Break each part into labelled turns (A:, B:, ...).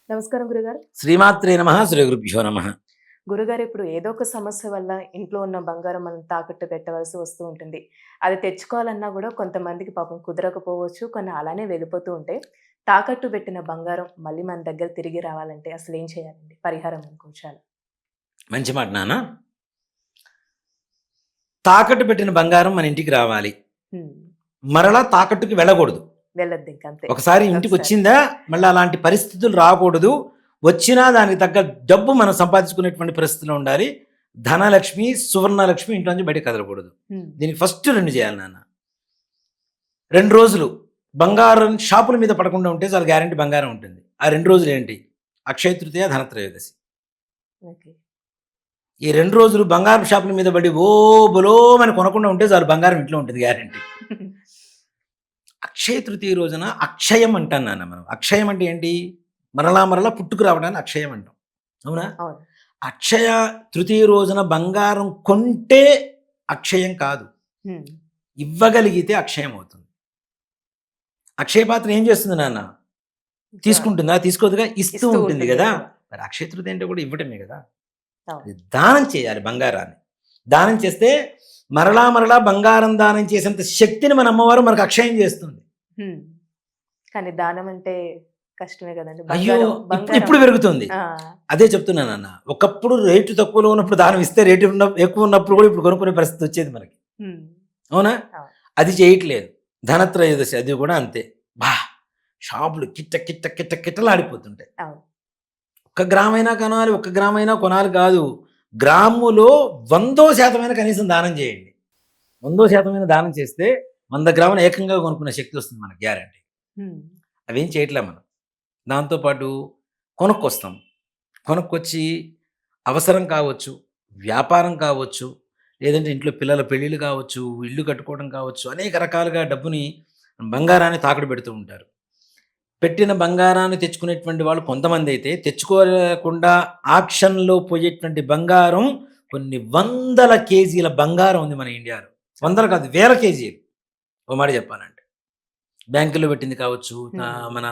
A: నమస్కారం గురుగారు.
B: శ్రీమాత్రే నమః. శ్రీ గురుభ్యో నమః.
A: గురుగారు ఇప్పుడు ఏదో ఒక సమస్య వల్ల ఇంట్లో ఉన్న బంగారం మనం తాకట్టు పెట్టవలసి వస్తూ ఉంటుంది. అది తెచ్చుకోవాలన్నా గూడా కొంతమందికి పాపం కుదరకపోవచ్చు. కొన్ని అలానే వెళ్ళిపోతూ ఉంటాయి. తాకట్టు పెట్టిన బంగారం మళ్ళీ మన దగ్గర తిరిగి రావాలంటే అసలేం చేయాలండి? పరిహారం అనుకోవచ్చాలా?
B: మంచి మాట నాన్న. తాకట్టు పెట్టిన బంగారం మన ఇంటికి రావాలి.
A: హ్మ్.
B: మరలా తాకట్టుకి వెళ్ళకూడదు.
A: వెళ్ళొద్దింక అంతే.
B: ఒకసారి ఇంటికి వచ్చిందా మళ్ళీ అలాంటి పరిస్థితులు రాకూడదు. వచ్చినా దానికి తగ్గ డబ్బు మనం సంపాదించుకునేటువంటి పరిస్థితిలో ఉండాలి. ధనలక్ష్మి, సువర్ణలక్ష్మి ఇంట్లో నుంచి బయటకు కదలకూడదు. దీనికి ఫస్ట్ 2 చేయాలి నాన్న. 2 రోజులు బంగారం షాపుల మీద పడకుండా ఉంటే చాలా గ్యారంటీ బంగారం ఉంటుంది. ఆ 2 రోజులు ఏంటి? అక్షయ తృతీయ, ధనత్రయోదశి.
A: ఓకే.
B: ఈ 2 రోజులు బంగారం షాపుల మీద పడి బొలో అని కొనకుండా ఉంటే చాలు బంగారం ఇంట్లో ఉంటుంది గ్యారంటీ. అక్షయ తృతీయ రోజున అక్షయం అంటాం నాన్న మనం. అక్షయం అంటే ఏంటి? మరలా పుట్టుకు రావడాన్ని అక్షయం అంటాం. అవునా?
A: అవును.
B: అక్షయ తృతీయ రోజున బంగారం కొంటే అక్షయం కాదు. ఇవ్వగలిగితే అక్షయం అవుతుంది. అక్షయ పాత్ర ఏం చేస్తుంది నాన్న? తీసుకుంటుందా? తీసుకోదుగా, ఇస్తూ ఉంటుంది కదా. మరి అక్షయ తృతీయ అంటే కూడా ఇవ్వటమే కదా. దానం చేయాలి బంగారాన్ని. దానం చేస్తే మరలా బంగారం దానం చేసేంత శక్తిని మన అమ్మవారు మనకు అక్షయం చేస్తుంది.
A: కానీ దానం అంటే కష్టమే కదండి.
B: అయ్యో, ఇప్పుడు పెరుగుతుంది. అదే చెప్తున్నానన్న. ఒకప్పుడు రేటు తక్కువలో ఉన్నప్పుడు దానం ఇస్తే రేటు ఎక్కువ ఉన్నప్పుడు కూడా ఇప్పుడు కొనుక్కునే పరిస్థితి వచ్చేది మనకి. అవునా? అది చేయట్లేదు. ధనత్రయోదశి అది కూడా అంతే. షాపులు కిట్టలాడిపోతుంటాయి. 1 గ్రామైనా కొనాలి, 1 గ్రామైనా కొనాలి కాదు, గ్రాములో 100% కనీసం దానం చేయండి. 100% దానం చేస్తే 100 గ్రాములు ఏకంగా కొనుక్కునే శక్తి వస్తుంది మనకు గ్యారంటీ. అవేం చేయట్లే మనం. దాంతోపాటు కొనుక్కొస్తాం. కొనుక్కొచ్చి అవసరం కావచ్చు, వ్యాపారం కావచ్చు, లేదంటే ఇంట్లో పిల్లల పెళ్ళిళ్ళు కావచ్చు, ఇల్లు కట్టుకోవడం కావచ్చు, అనేక రకాలుగా డబ్బుని బంగారాన్ని తాకట్టు పెడుతూ ఉంటారు. పెట్టిన బంగారాన్ని తెచ్చుకునేటువంటి వాళ్ళు కొంతమంది అయితే, తెచ్చుకోలేకుండా ఆక్షన్లో పోయేటువంటి బంగారం కొన్ని 100ల కేజీల బంగారం ఉంది మన ఇండియాలో. 100 కాదు, 1000 కేజీలు. ఓ మాట చెప్పాలంటే బ్యాంకుల్లో పెట్టింది కావచ్చు, మన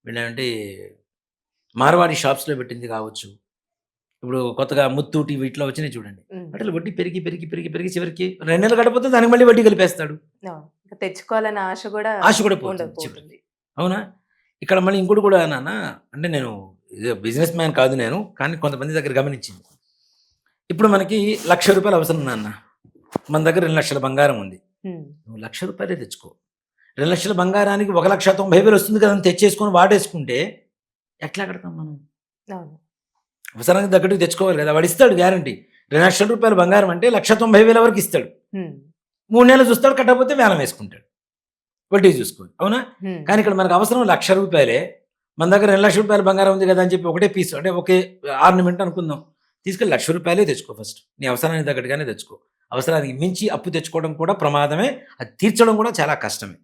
B: వీళ్ళంటే మార్వాడి షాప్స్లో పెట్టింది కావచ్చు. ఇప్పుడు కొత్తగా ముత్తూటి వీటిలో వచ్చినాయి చూడండి. అట్లా వడ్డీ పెరిగి పెరిగి పెరిగి పెరిగి చివరికి 2 నెలలు గడిపోతే దానికి మళ్ళీ వడ్డీ కలిపేస్తాడు.
A: తెచ్చుకోవాలనే ఆశ కూడా
B: పోతుంది. అవునా? ఇక్కడ మళ్ళీ ఇంకోటి కూడా నాన్న, అంటే నేను బిజినెస్ మ్యాన్ కాదు నేను, కానీ కొంతమంది దగ్గర గమనించింది. ఇప్పుడు మనకి ₹1,00,000 అవసరం నాన్న. మన దగ్గర 2 లక్షల బంగారం ఉంది. నువ్వు ₹1,00,000 తెచ్చుకో. 2 లక్షల బంగారానికి 1,90,000 వస్తుంది కదా, తెచ్చేసుకొని వాడేసుకుంటే ఎట్లా కడతాం మనం? అవసరానికి తగ్గట్టు తెచ్చుకోవాలి కదా. వాడు ఇస్తాడు గ్యారంటీ. ₹2,00,000 బంగారం అంటే 1,90,000 వరకు ఇస్తాడు. 3 నెలలు చూస్తాడు, కట్టకపోతే వేలం వేసుకుంటాడు, వడ్డీ చూసుకోండి. అవునా? కానీ ఇక్కడ మనకు అవసరం ₹1,00,000. మన దగ్గర ₹2,00,000 బంగారం ఉంది కదా అని చెప్పి ఒకటే పీస్, అంటే ఒకే ఆర్నమెంట్ అనుకుందాం, తీసుకెళ్ళి ₹1,00,000 తెచ్చుకో. ఫస్ట్ నీ అవసరానికి తగ్గట్టుగానే తెచ్చుకో. అవసరానికి మించి అప్పు తెచ్చుకోవడం కూడా ప్రమాదమే, అది తీర్చడం కూడా చాలా కష్టమే.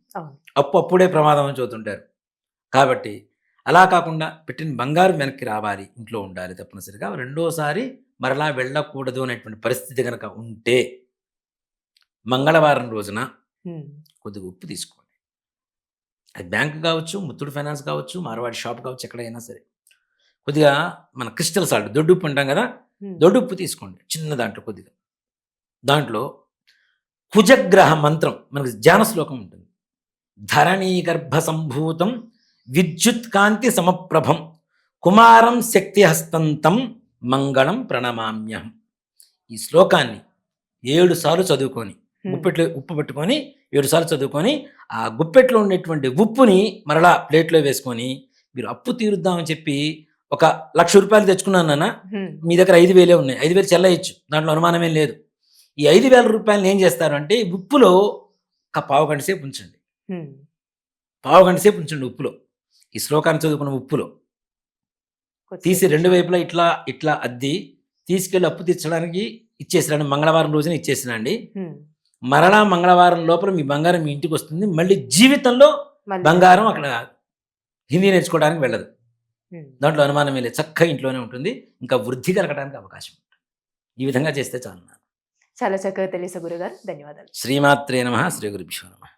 B: అప్పుడే ప్రమాదం అని చూస్తుంటారు. కాబట్టి అలా కాకుండా పెట్టిన బంగారం వెనక్కి రావాలి, ఇంట్లో ఉండాలి తప్పనిసరిగా. రెండోసారి మరలా వెళ్ళకూడదు అనేటువంటి పరిస్థితి కనుక ఉంటే మంగళవారం రోజున కొద్దిగా ఉప్పు తీసుకోండి. అది బ్యాంక్ కావచ్చు, ముత్తూట్ ఫైనాన్స్ కావచ్చు, మార్వాడి షాప్ కావచ్చు, ఎక్కడైనా సరే కొద్దిగా మన క్రిస్టల్ సాల్ట్, దొడ్డుప్పు అంటాం కదా, దొడ్డుప్పు తీసుకోండి. చిన్న దాంట్లో కొద్దిగా, దాంట్లో కుజగ్రహ మంత్రం, మనకు ధ్యాన శ్లోకం ఉంటుంది. ధరణీ గర్భ సంభూతం విద్యుత్ కాంతి సమప్రభం కుమారం శక్తి హస్తంతం మంగళం ప్రణమామ్యహం. ఈ శ్లోకాన్ని 7 సార్లు చదువుకొని, గుప్పెట్లో ఉప్పు పెట్టుకొని 7 సార్లు చదువుకొని, ఆ గుప్పెట్లో ఉండేటువంటి ఉప్పుని మరలా ప్లేట్లో వేసుకొని, మీరు అప్పు తీరుద్దామని చెప్పి ₹1,00,000 తెచ్చుకున్నాను నాన్న, మీ దగ్గర 5,000 ఉన్నాయి, 5,000 చెల్లయచ్చు, దాంట్లో అనుమానమేం లేదు. ఈ ₹5,000 ఏం చేస్తారు అంటే, ఉప్పులో ఒక పావు గంట సేపు ఉంచండి. ఉప్పులో, ఈ శ్లోకాన్ని చదువుకున్న ఉప్పులో తీసి 2 వైపులా ఇట్లా అద్ది తీసుకెళ్ళి అప్పు తీర్చడానికి ఇచ్చేసిరండి. మంగళవారం రోజున ఇచ్చేసిరండి. మరలా మంగళవారం లోపల మీ బంగారం మీ ఇంటికి వస్తుంది. మళ్ళీ జీవితంలో బంగారం అక్కడ హిందీ నేర్చుకోవడానికి వెళ్ళదు. దాంట్లో అనుమానమే లేదు, చక్కగా ఇంట్లోనే ఉంటుంది. ఇంకా వృద్ధి కలగడానికి అవకాశం ఉంటుంది. ఈ విధంగా చేస్తే చాలు.
A: చాలా చక్కగా తెలుసు గురుగారు. ధన్యవాదాలు.
B: శ్రీమాత్రే నమః. శ్రీ గురుభ్యో నమః.